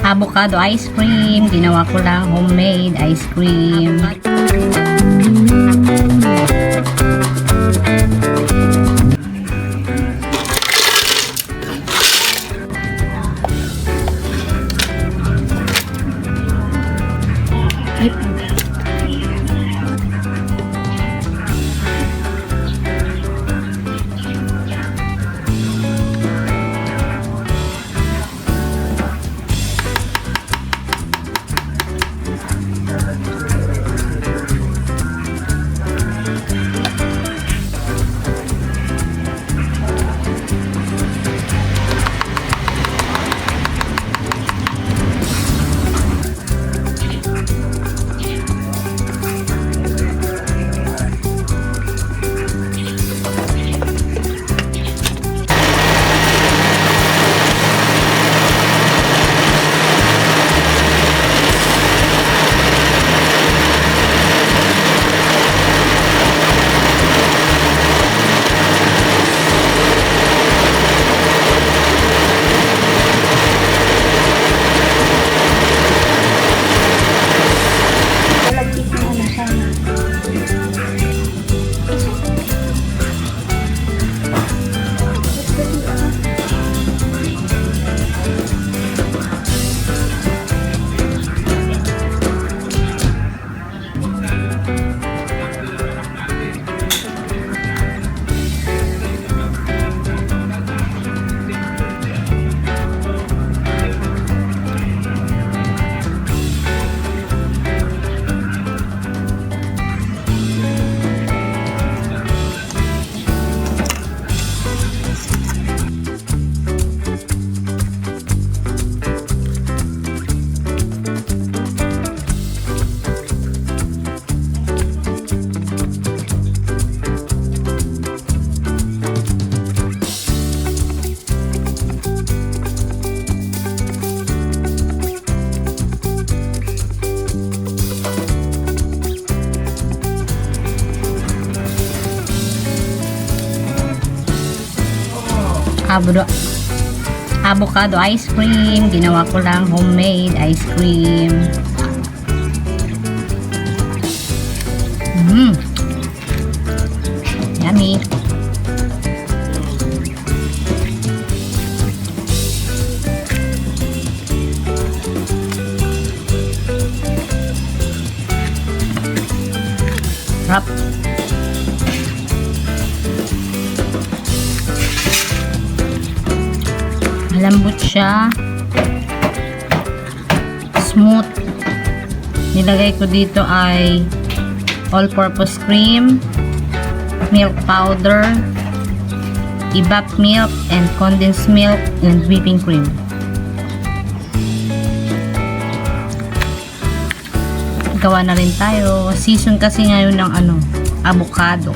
Avocado ice cream. Ginawa ko lang homemade ice cream. Avocado ice cream. Ginawa ko lang homemade ice cream. Yummy. Sarap. Malambot siya, smooth. Nilagay ko dito ay all-purpose cream, milk powder, evap milk, and condensed milk, and whipping cream. Gawa na rin tayo. Season kasi ngayon ng avocado.